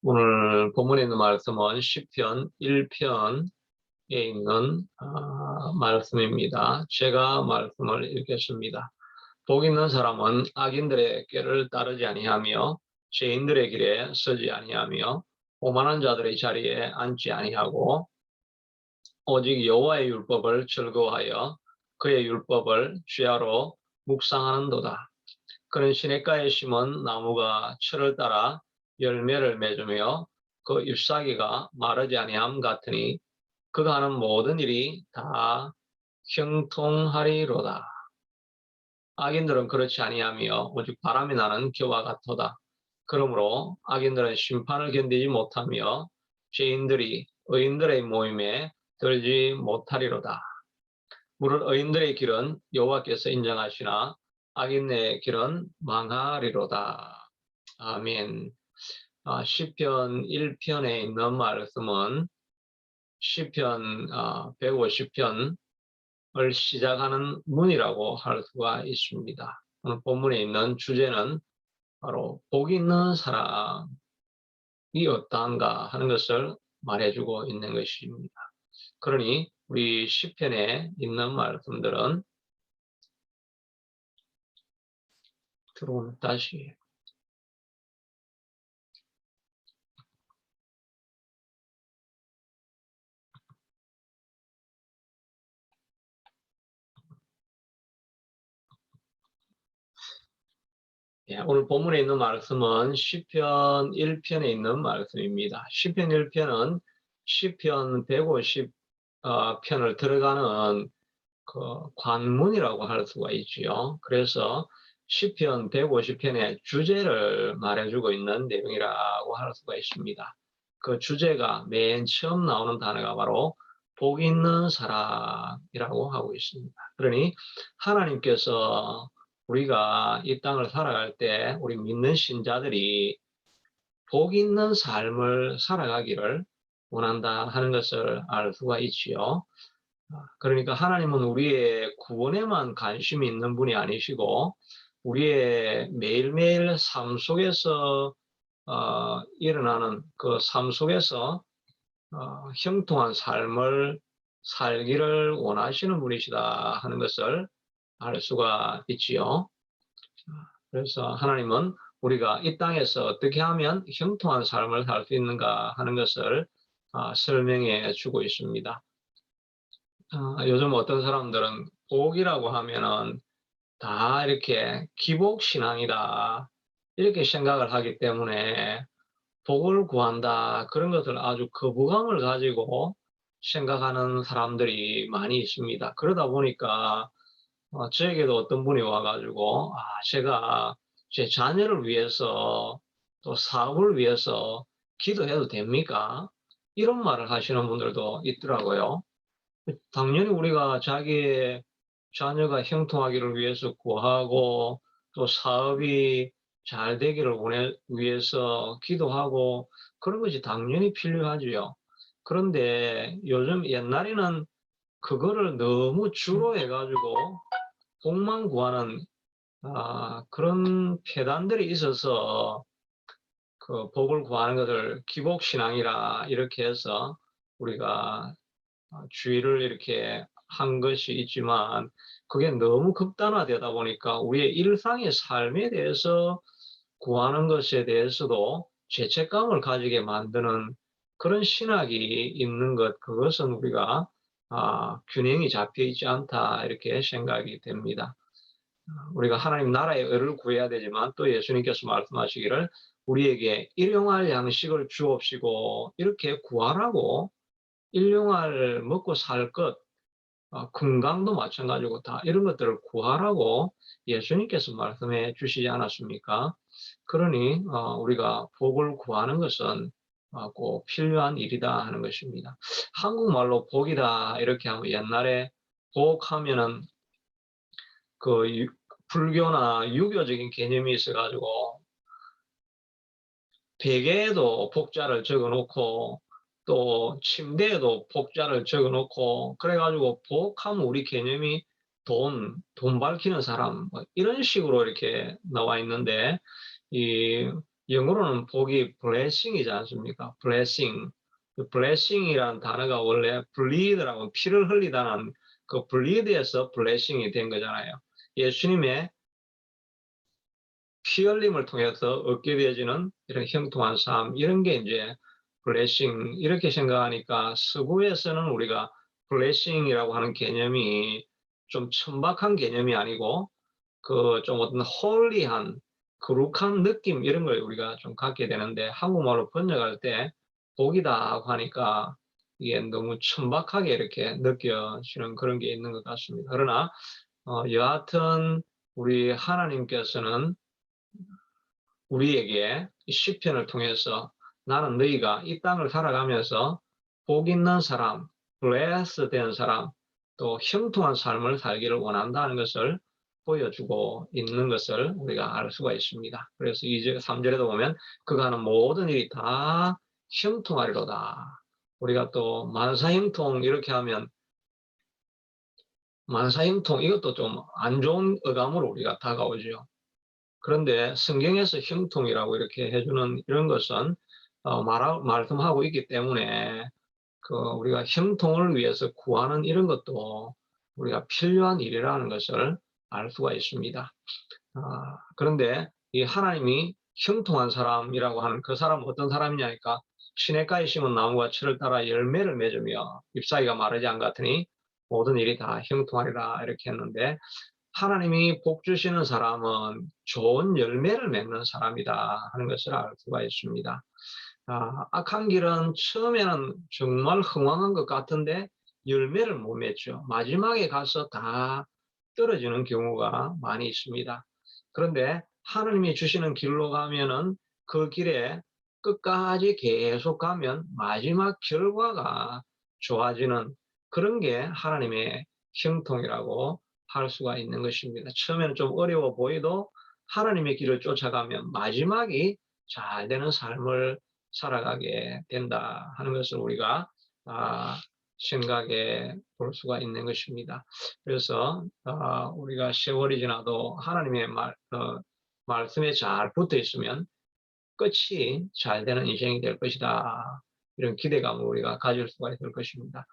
오늘 본문에 있는 말씀은 시편 1편에 있는 말씀입니다. 제가 말씀을 읽겠습니다. 복 있는 사람은 악인들의 꾀를 따르지 아니하며 죄인들의 길에 서지 아니하며 오만한 자들의 자리에 앉지 아니하고 오직 여호와의 율법을 즐거워하여 그의 율법을 주야로 묵상하는도다. 그는 시냇가에 심은 나무가 철을 따라 열매를 맺으며 그 잎사귀가 마르지 아니함 같으니 그가 하는 모든 일이 다 형통하리로다. 악인들은 그렇지 아니하며 오직 바람이 나는 겨와 같도다. 그러므로 악인들은 심판을 견디지 못하며 죄인들이 의인들의 모임에 들지 못하리로다. 물론 의인들의 길은 여호와께서 인정하시나 악인의 길은 망하리로다. 아멘. 시편 1편에 있는 말씀은 시편 150편을 시작하는 문이라고 할 수가 있습니다. 오늘 본문에 있는 주제는 바로 복 있는 사람이 어떠한가 하는 것을 말해주고 있는 것입니다. 그러니 우리 시편에 있는 말씀들은 들어오면 다시 오늘 본문에 있는 말씀은 시편 1편에 있는 말씀입니다. 시편 1편은 시편 150편을 들어가는 그 관문이라고 할 수가 있지요. 그래서 시편 150편의 주제를 말해주고 있는 내용이라고 할 수가 있습니다. 그 주제가 맨 처음 나오는 단어가 바로 복 있는 사람이라고 하고 있습니다. 그러니 하나님께서 우리가 이 땅을 살아갈 때 우리 믿는 신자들이 복 있는 삶을 살아가기를 원한다 하는 것을 알 수가 있지요. 그러니까 하나님은 우리의 구원에만 관심이 있는 분이 아니시고 우리의 매일매일 삶 속에서 일어나는 그 삶 속에서 형통한 삶을 살기를 원하시는 분이시다 하는 것을 알 수가 있지요. 그래서 하나님은 우리가 이 땅에서 어떻게 하면 형통한 삶을 살 수 있는가 하는 것을 설명해 주고 있습니다. 요즘 어떤 사람들은 복이라고 하면은 다 이렇게 기복신앙이다 이렇게 생각을 하기 때문에 복을 구한다 그런 것을 아주 거부감을 가지고 생각하는 사람들이 많이 있습니다. 그러다 보니까 저에게도 어떤 분이 와가지고 제가 제 자녀를 위해서 또 사업을 위해서 기도해도 됩니까? 이런 말을 하시는 분들도 있더라고요. 당연히 우리가 자기의 자녀가 형통하기를 위해서 구하고 또 사업이 잘 되기를 위해서 기도하고 그런 것이 당연히 필요하지요. 그런데 요즘 옛날에는 그거를 너무 주로 해가지고 복만 구하는 그런 폐단들이 있어서 그 복을 구하는 것을 기복신앙이라 이렇게 해서 우리가 주의를 이렇게 한 것이 있지만 그게 너무 극단화되다 보니까 우리의 일상의 삶에 대해서 구하는 것에 대해서도 죄책감을 가지게 만드는 그런 신학이 있는 것, 그것은 우리가 균형이 잡혀 있지 않다 이렇게 생각이 됩니다. 우리가 하나님 나라의 의를 구해야 되지만 또 예수님께서 말씀하시기를 우리에게 일용할 양식을 주옵시고 이렇게 구하라고 일용할 먹고 살 것, 건강도 마찬가지고 다 이런 것들을 구하라고 예수님께서 말씀해 주시지 않았습니까? 그러니 우리가 복을 구하는 것은 꼭 필요한 일이다 하는 것입니다. 한국말로 복이다 이렇게 하면 옛날에 복하면은 그 불교나 유교적인 개념이 있어가지고 베개에도 복자를 적어놓고 또 침대에도 복자를 적어놓고 그래가지고 복하면 우리 개념이 돈 밝히는 사람 뭐 이런 식으로 이렇게 나와 있는데 이 영어로는 복이 blessing이지 않습니까? blessing. 그 blessing이라는 단어가 원래 bleed라고 피를 흘리다는 그 bleed에서 blessing이 된 거잖아요. 예수님의 피 흘림을 통해서 얻게 되어지는 이런 형통한 삶, 이런 게 이제 블레싱, 이렇게 생각하니까 서구에서는 우리가 블레싱이라고 하는 개념이 좀 천박한 개념이 아니고 그 좀 어떤 홀리한 거룩한 느낌, 이런 걸 우리가 좀 갖게 되는데, 한국말로 번역할 때 복이다 하니까 이게 너무 천박하게 이렇게 느껴지는 그런 게 있는 것 같습니다. 그러나 여하튼 우리 하나님께서는 우리에게 시편을 통해서 나는 너희가 이 땅을 살아가면서 복 있는 사람, blessed 된 사람, 또 형통한 삶을 살기를 원한다는 것을 보여주고 있는 것을 우리가 알 수가 있습니다. 그래서 2절, 3절에도 보면 그가 하는 모든 일이 다 형통하리로다. 우리가 또 만사형통 이렇게 하면 만사형통, 이것도 좀 안 좋은 어감으로 우리가 다가오죠. 그런데 성경에서 형통이라고 이렇게 해주는 이런 것은 말씀하고 있기 때문에 그 우리가 형통을 위해서 구하는 이런 것도 우리가 필요한 일이라는 것을 알 수가 있습니다. 그런데 이 하나님이 형통한 사람이라고 하는 그 사람은 어떤 사람이냐니까, 시냇가에 심은 나무가 철을 따라 열매를 맺으며 잎사귀가 마르지 않 같으니 모든 일이 다 형통하리라, 이렇게 했는데, 하나님이 복 주시는 사람은 좋은 열매를 맺는 사람이다 하는 것을 알 수가 있습니다. 악한 길은 처음에는 정말 흥왕한 것 같은데 열매를 못 맺죠. 마지막에 가서 다 떨어지는 경우가 많이 있습니다. 그런데 하나님이 주시는 길로 가면은 그 길에 끝까지 계속 가면 마지막 결과가 좋아지는 그런 게 하나님의 형통이라고 할 수가 있는 것입니다. 처음에는 좀 어려워 보여도 하나님의 길을 쫓아가면 마지막이 잘 되는 삶을 살아가게 된다 하는 것을 우리가 생각해 볼 수가 있는 것입니다. 그래서 우리가 세월이 지나도 하나님의 말씀에 잘 붙어 있으면 끝이 잘 되는 인생이 될 것이다, 이런 기대감을 우리가 가질 수가 있을 것입니다.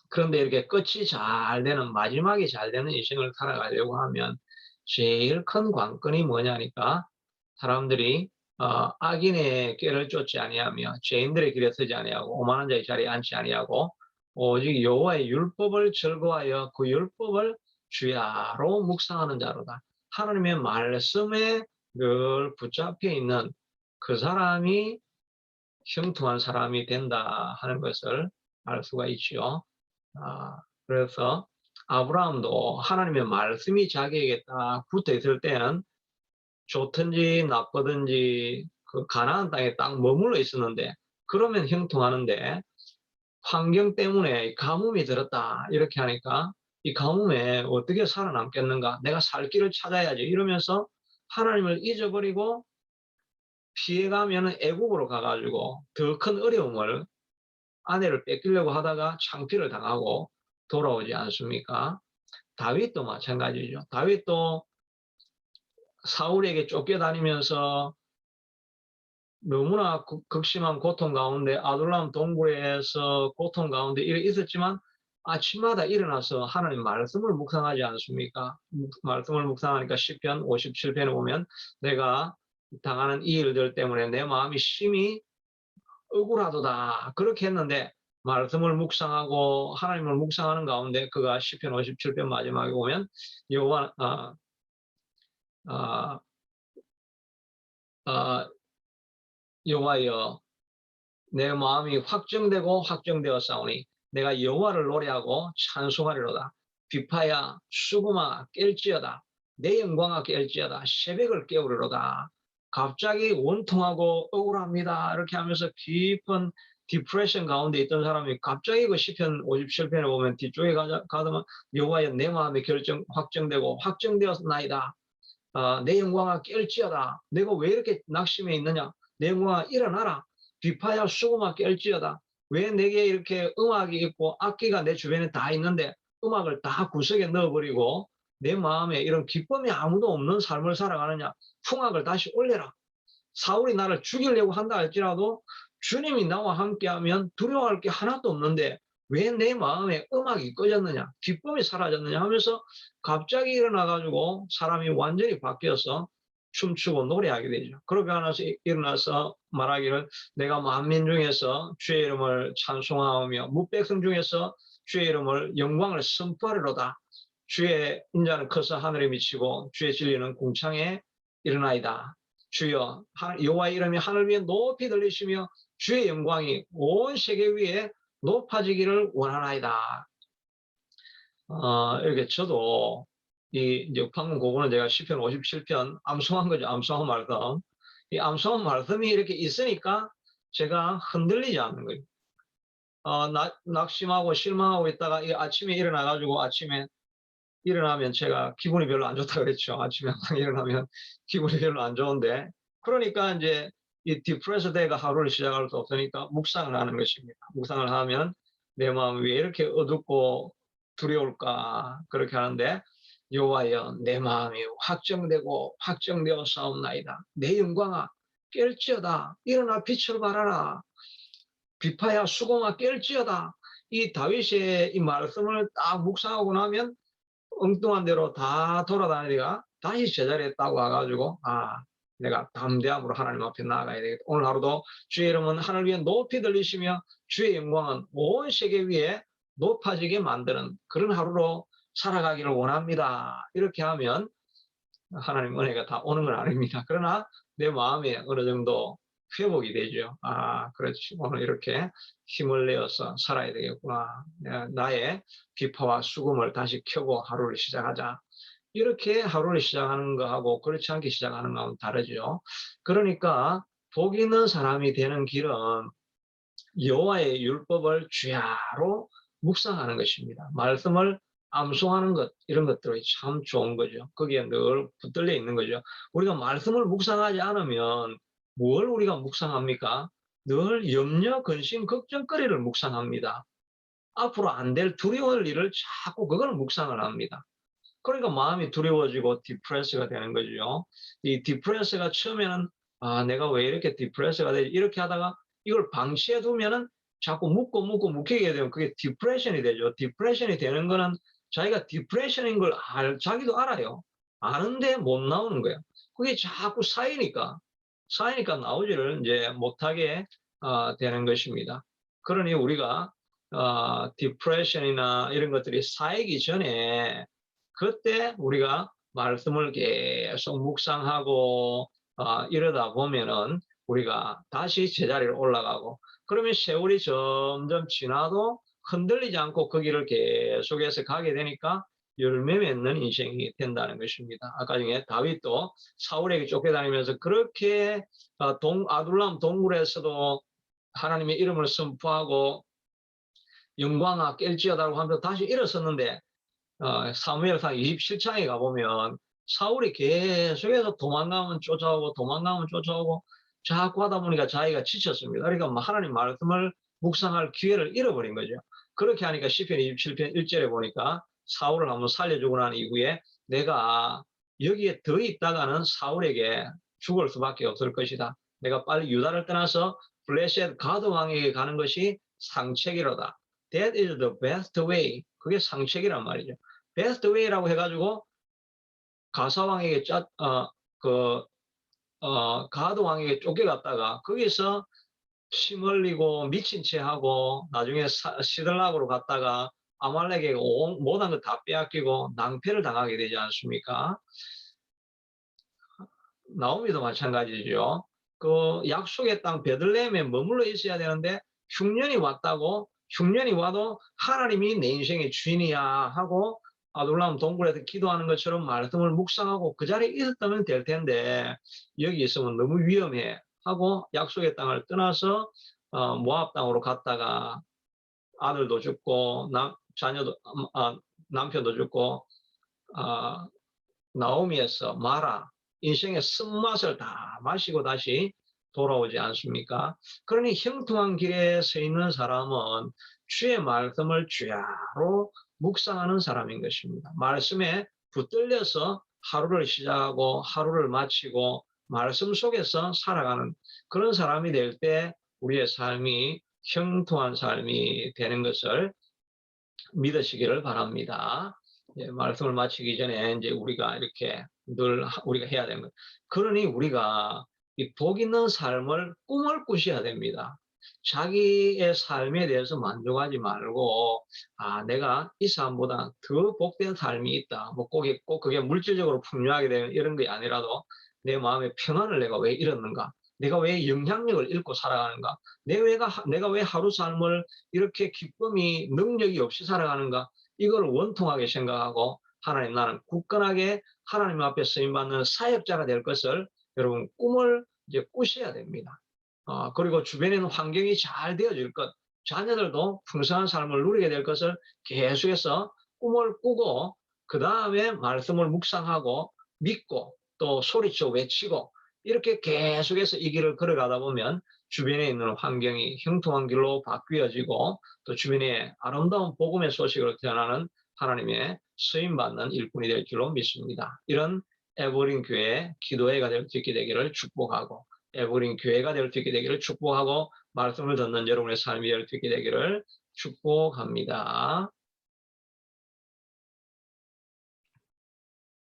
그런데 이렇게 끝이 잘 되는, 마지막이 잘 되는 인생을 살아가려고 하면 제일 큰 관건이 뭐냐니까, 사람들이 악인의 꾀를 쫓지 아니하며 죄인들의 길에 서지 아니하고 오만한 자의 자리에 앉지 아니하고 오직 여호와의 율법을 즐거워하여 그 율법을 주야로 묵상하는 자로다. 하나님의 말씀에 늘 붙잡혀 있는 그 사람이 형통한 사람이 된다 하는 것을 알 수가 있지요. 그래서 아브라함도 하나님의 말씀이 자기에게 딱 붙어 있을 때는 좋든지 나쁘든지 그 가나안 땅에 딱 머물러 있었는데, 그러면 형통하는데 환경 때문에 가뭄이 들었다 이렇게 하니까 이 가뭄에 어떻게 살아남겠는가, 내가 살 길을 찾아야지 이러면서 하나님을 잊어버리고 피해가면 애국으로 가가지고 더 큰 어려움을, 아내를 뺏기려고 하다가 창피를 당하고 돌아오지 않습니까? 다윗도 마찬가지죠. 다윗도 사울에게 쫓겨다니면서 너무나 극심한 고통 가운데 아둘람 동굴에서 고통 가운데 있었지만 아침마다 일어나서 하나님 말씀을 묵상하지 않습니까? 말씀을 묵상하니까 시편 57편에 보면 내가 당하는 이 일들 때문에 내 마음이 심히 억울하도다 그렇게 했는데, 말씀을 묵상하고 하나님을 묵상하는 가운데 그가 시편 57편 마지막에 보면 여호와 여호와여 내 마음이 확정되고 확정되었사오니 내가 여호와를 노래하고 찬송하리로다. 비파야 수금아 깰지어다. 내 영광아 깰지어다. 새벽을 깨우리로다. 갑자기 원통하고 억울합니다 이렇게 하면서 깊은 디프레션 가운데 있던 사람이 갑자기 그 시편 57편에 보면 뒤쪽에 가다만 여호와여 내 마음의 결정 확정되고 확정되었나이다. 내 영광아 깰지어다. 내가 왜 이렇게 낙심해 있느냐. 내 영광아 일어나라. 비파야 수금아 깰지어다. 왜 내게 이렇게 음악이 있고 악기가 내 주변에 다 있는데 음악을 다 구석에 넣어버리고 내 마음에 이런 기쁨이 아무도 없는 삶을 살아가느냐. 풍악을 다시 올려라. 사울이 나를 죽이려고 한다 할지라도 주님이 나와 함께하면 두려워할 게 하나도 없는데 왜 내 마음에 음악이 꺼졌느냐, 기쁨이 사라졌느냐 하면서 갑자기 일어나가지고 사람이 완전히 바뀌어서 춤추고 노래하게 되죠. 그러고 일어나서 말하기를 내가 만민 중에서 주의 이름을 찬송하며 무백성 중에서 주의 이름을 영광을 선포하리로다. 주의 인자는 커서 하늘에 미치고 주의 진리는 궁창에 일어나이다. 주여 여호와의 이름이 하늘 위에 높이 들리시며 주의 영광이 온 세계 위에 높아지기를 원하나이다. 이렇게 저도 이제 방금 그거는 제가 시편 57편 암송한 거죠. 암송한 말씀. 이 암송한 말씀이 이렇게 있으니까 제가 흔들리지 않는 거예요. 낙심하고 실망하고 있다가 아침에 일어나가지고 아침에 일어나면 제가 기분이 별로 안 좋다고 그랬죠. 아침에 항상 일어나면 기분이 별로 안 좋은데 그러니까 이제 이 디프레스 데이가 하루를 시작할 수 없으니까 묵상을 하는 것입니다. 묵상을 하면 내 마음이 왜 이렇게 어둡고 두려울까 그렇게 하는데 여호와여 내 마음이 확정되고 확정되어 싸움나이다. 내 영광아 깰지어다. 일어나 빛을 발하라. 비파야 수공아 깰지어다. 이 다윗의 이 말씀을 딱 묵상하고 나면 엉뚱한 대로 다 돌아다니다가 다시 제자리에 딱 와가지고 내가 담대함으로 하나님 앞에 나아가야 되겠다. 오늘 하루도 주의 이름은 하늘 위에 높이 들리시며 주의 영광은 온 세계 위에 높아지게 만드는 그런 하루로 살아가기를 원합니다. 이렇게 하면 하나님 은혜가 다 오는 건 아닙니다. 그러나 내 마음에 어느 정도 회복이 되죠. 그렇지. 오늘 이렇게 힘을 내어서 살아야 되겠구나. 나의 비파와 수금을 다시 켜고 하루를 시작하자. 이렇게 하루를 시작하는 거하고 그렇지 않게 시작하는 거하고는 다르죠. 그러니까 복 있는 사람이 되는 길은 여호와의 율법을 주야로 묵상하는 것입니다. 말씀을 암송하는 것 이런 것들이 참 좋은 거죠. 거기에 늘 붙들려 있는 거죠. 우리가 말씀을 묵상하지 않으면 뭘 우리가 묵상합니까? 늘 염려, 근심, 걱정거리를 묵상합니다. 앞으로 안 될 두려울 일을 자꾸 그걸 묵상을 합니다. 그러니까 마음이 두려워지고 디프레스가 되는 거죠. 이 디프레스가 처음에는 내가 왜 이렇게 디프레스가 되지? 이렇게 하다가 이걸 방치해 두면은 자꾸 묵히게 되면 그게 디프레션이 되죠. 디프레션이 되는 거는 자기가 디프레션인 걸 자기도 알아요. 아는데 못 나오는 거예요. 그게 자꾸 쌓이니까 나오지를 이제 못하게 되는 것입니다. 그러니 우리가 디프레션이나 이런 것들이 쌓이기 전에 그때 우리가 말씀을 계속 묵상하고 이러다 보면은 우리가 다시 제자리로 올라가고 그러면 세월이 점점 지나도 흔들리지 않고 그 길을 계속해서 가게 되니까 열매 맺는 인생이 된다는 것입니다. 아까 중에 다윗도 사울에게 쫓겨다니면서 그렇게 아둘람 동굴에서도 하나님의 이름을 선포하고 영광아 깰지어다라고 하면서 다시 일어섰는데 사무엘상 27장에 가보면 사울이 계속해서 도망가면 쫓아오고 자꾸 하다 보니까 자기가 지쳤습니다. 그러니까 하나님 말씀을 묵상할 기회를 잃어버린 거죠. 그렇게 하니까 시편 27편 1절에 보니까 사울을 한번 살려주고 난 이후에 내가 여기에 더 있다가는 사울에게 죽을 수밖에 없을 것이다. 내가 빨리 유다를 떠나서 블레셋 가드 왕에게 가는 것이 상책이로다. That is the best way. 그게 상책이란 말이죠. best way라고 해가지고 가사왕에게 가드 왕에게 쫓겨갔다가 거기서 피 흘리고 미친 채 하고 나중에 시들락으로 갔다가 아말렉에게 모든 걸 다 빼앗기고 낭패를 당하게 되지 않습니까? 나오미도 마찬가지죠. 그 약속의 땅 베들레헴에 머물러 있어야 되는데 흉년이 왔다고 흉년이 와도 하나님이 내 인생의 주인이야 하고 아둘람 동굴에서 기도하는 것처럼 말씀을 묵상하고 그 자리에 있었다면 될 텐데 여기 있으면 너무 위험해 하고 약속의 땅을 떠나서 모압 땅으로 갔다가 아들도 죽고 자녀도 남편도 죽고 나오미에서 마라 인생의 쓴맛을 다 마시고 다시 돌아오지 않습니까? 그러니 형통한 길에 서 있는 사람은 주의 말씀을 주야로 묵상하는 사람인 것입니다. 말씀에 붙들려서 하루를 시작하고 하루를 마치고 말씀 속에서 살아가는 그런 사람이 될 때 우리의 삶이 형통한 삶이 되는 것을 믿으시기를 바랍니다. 예, 말씀을 마치기 전에 이제 우리가 이렇게 늘 우리가 해야 되는 것. 그러니 우리가 이 복 있는 삶을 꿈을 꾸셔야 됩니다. 자기의 삶에 대해서 만족하지 말고, 아, 내가 이 사람보다 더 복된 삶이 있다. 뭐 꼭 그게 물질적으로 풍요하게 되는 이런 게 아니라도 내 마음의 평안을 내가 왜 잃었는가? 내가 왜 영향력을 잃고 살아가는가? 내가 왜 하루 삶을 이렇게 기쁨이 능력이 없이 살아가는가 이걸 원통하게 생각하고 하나님 나는 굳건하게 하나님 앞에 쓰임받는 사역자가 될 것을 여러분 꿈을 이제 꾸셔야 됩니다. 그리고 주변에는 환경이 잘 되어질 것, 자녀들도 풍성한 삶을 누리게 될 것을 계속해서 꿈을 꾸고 그 다음에 말씀을 묵상하고 믿고 또 소리쳐 외치고 이렇게 계속해서 이 길을 걸어가다 보면 주변에 있는 환경이 형통한 길로 바뀌어지고 또 주변에 아름다운 복음의 소식을 전하는 하나님의 쓰임받는 일꾼이 될 줄로 믿습니다. 이런 에버린 교회 기도회가 될 수 있게 되기를 축복하고 에버린 교회가 될 수 있게 되기를 축복하고 말씀을 듣는 여러분의 삶이 될 수 있게 되기를 축복합니다.